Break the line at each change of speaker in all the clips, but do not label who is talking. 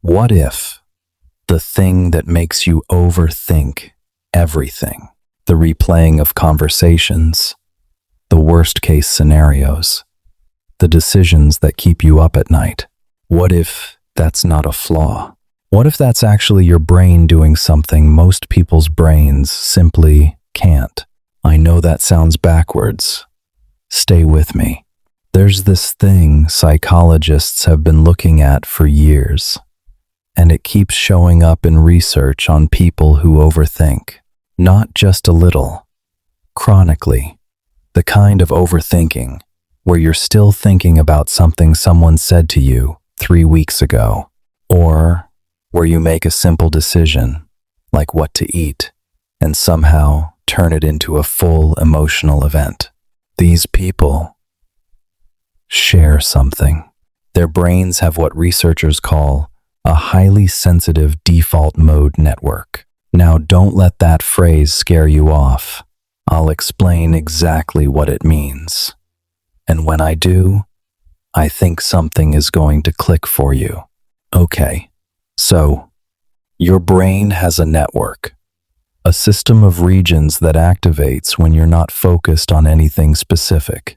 What if the thing that makes you overthink everything, the replaying of conversations, the worst case scenarios, the decisions that keep you up at night, what if that's not a flaw? What if that's actually your brain doing something most people's brains simply can't? I know that sounds backwards. Stay with me. There's this thing psychologists have been looking at for years, and it keeps showing up in research on people who overthink. Not just a little, chronically. The kind of overthinking where you're still thinking about something someone said to you 3 weeks ago, or where you make a simple decision, like what to eat, and somehow turn it into a full emotional event. These people share something. Their brains have what researchers call a highly sensitive default mode network. Now, don't let that phrase scare you off. I'll explain exactly what it means. And when I do, I think something is going to click for you. Okay, so your brain has a network, a system of regions that activates when you're not focused on anything specific,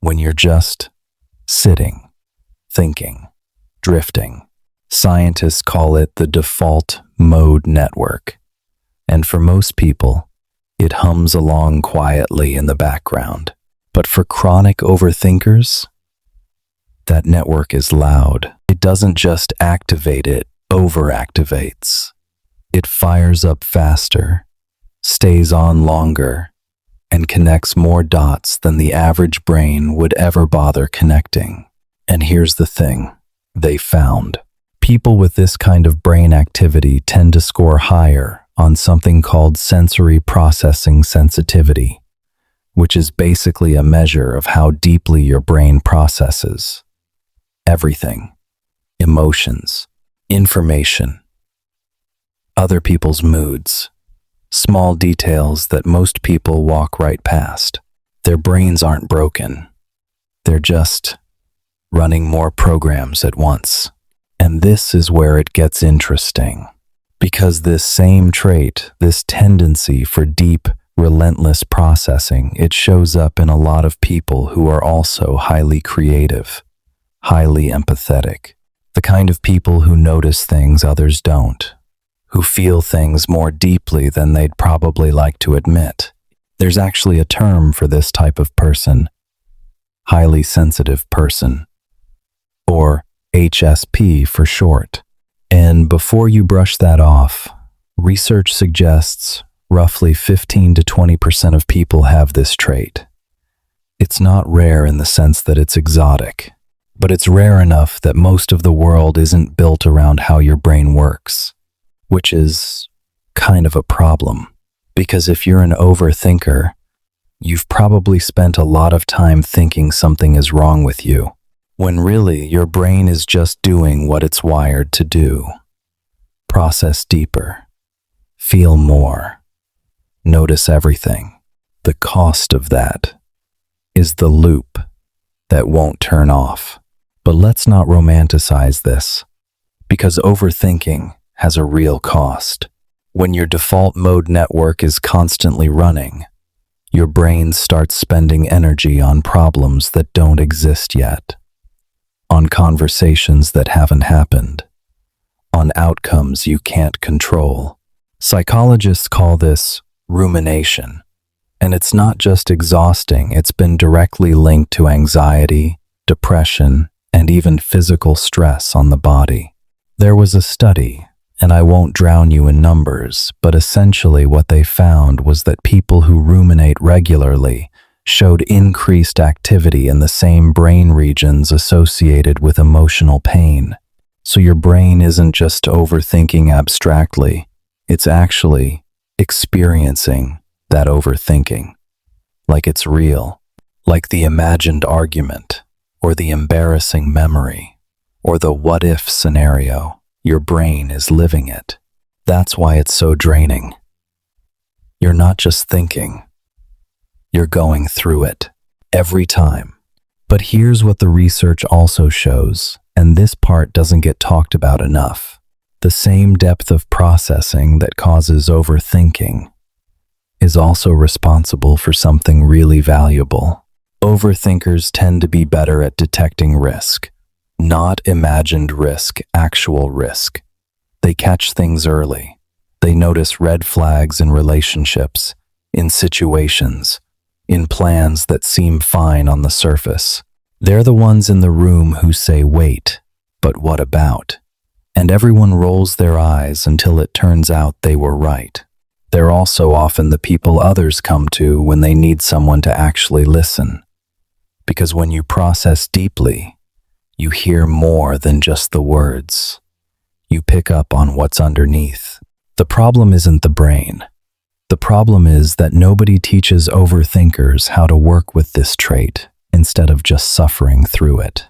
when you're just sitting, thinking, drifting. Scientists call it the default mode network, and for most people, it hums along quietly in the background. But for chronic overthinkers, that network is loud. It doesn't just activate, it overactivates. It fires up faster, stays on longer, and connects more dots than the average brain would ever bother connecting. And here's the thing they found. People with this kind of brain activity tend to score higher on something called sensory processing sensitivity, which is basically a measure of how deeply your brain processes everything: emotions, information, other people's moods, small details that most people walk right past. Their brains aren't broken. They're just running more programs at once. And this is where it gets interesting, because this same trait, this tendency for deep, relentless processing, it shows up in a lot of people who are also highly creative, highly empathetic, the kind of people who notice things others don't, who feel things more deeply than they'd probably like to admit. There's actually a term for this type of person, highly sensitive person, or HSP for short. And before you brush that off, research suggests roughly 15 to 20% of people have this trait. It's not rare in the sense that it's exotic, but it's rare enough that most of the world isn't built around how your brain works, which is kind of a problem. Because if you're an overthinker, you've probably spent a lot of time thinking something is wrong with you, when really your brain is just doing what it's wired to do. Process deeper, feel more, notice everything. The cost of that is the loop that won't turn off. But let's not romanticize this, because overthinking has a real cost. When your default mode network is constantly running, your brain starts spending energy on problems that don't exist yet, on conversations that haven't happened, on outcomes you can't control. Psychologists call this rumination, and it's not just exhausting, it's been directly linked to anxiety, depression, and even physical stress on the body. There was a study, and I won't drown you in numbers, but essentially what they found was that people who ruminate regularly showed increased activity in the same brain regions associated with emotional pain. So your brain isn't just overthinking abstractly, it's actually experiencing that overthinking, like it's real, like the imagined argument, or the embarrassing memory, or the what-if scenario. Your brain is living it. That's why it's so draining. You're not just thinking, you're going through it every time. But here's what the research also shows. And this part doesn't get talked about enough. The same depth of processing that causes overthinking is also responsible for something really valuable. Overthinkers tend to be better at detecting risk, not imagined risk, actual risk. They catch things early. They notice red flags in relationships, in situations, in plans that seem fine on the surface. They're the ones in the room who say, "Wait, but what about?" And everyone rolls their eyes until it turns out they were right. They're also often the people others come to when they need someone to actually listen. Because when you process deeply, you hear more than just the words. You pick up on what's underneath. The problem isn't the brain. The problem is that nobody teaches overthinkers how to work with this trait instead of just suffering through it.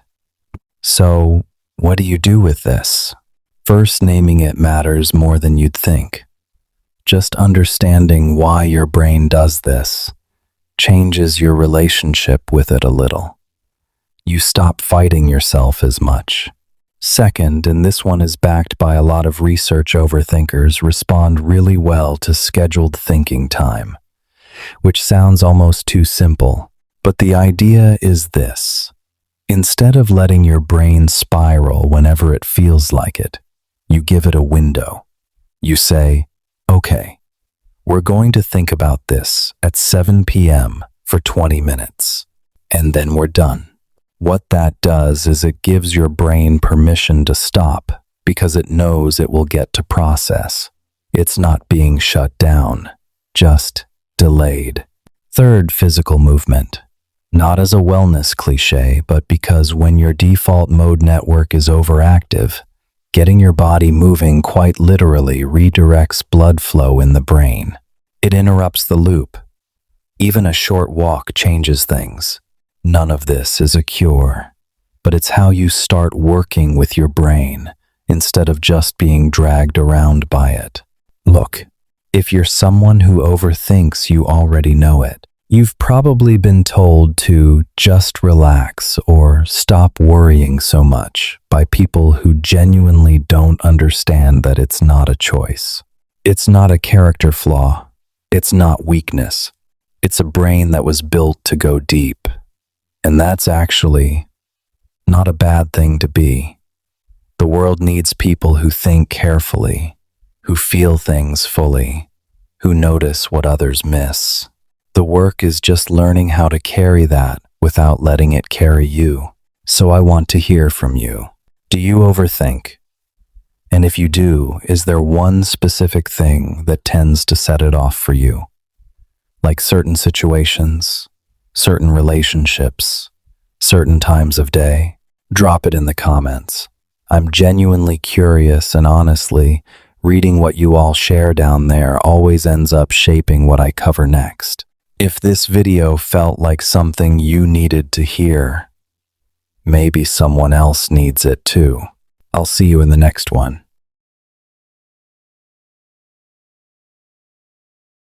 So, what do you do with this? First, naming it matters more than you'd think. Just understanding why your brain does this changes your relationship with it a little. You stop fighting yourself as much. Second, and this one is backed by a lot of research, overthinkers respond really well to scheduled thinking time, which sounds almost too simple. But the idea is this. Instead of letting your brain spiral whenever it feels like it, you give it a window. You say, "Okay, we're going to think about this at 7 p.m. for 20 minutes, and then we're done." What that does is it gives your brain permission to stop because it knows it will get to process. It's not being shut down, just delayed. Third, physical movement. Not as a wellness cliche, but because when your default mode network is overactive, getting your body moving quite literally redirects blood flow in the brain. It interrupts the loop. Even a short walk changes things. None of this is a cure, but it's how you start working with your brain instead of just being dragged around by it. Look, if you're someone who overthinks, you already know it. You've probably been told to just relax or stop worrying so much by people who genuinely don't understand that it's not a choice. It's not a character flaw. It's not weakness. It's a brain that was built to go deep. And that's actually not a bad thing to be. The world needs people who think carefully, who feel things fully, who notice what others miss. The work is just learning how to carry that without letting it carry you. So I want to hear from you. Do you overthink? And if you do, is there one specific thing that tends to set it off for you? Like certain situations, certain relationships, certain times of day? Drop it in the comments. I'm genuinely curious, and honestly, reading what you all share down there always ends up shaping what I cover next. If this video felt like something you needed to hear, maybe someone else needs it too. I'll see you in the next one.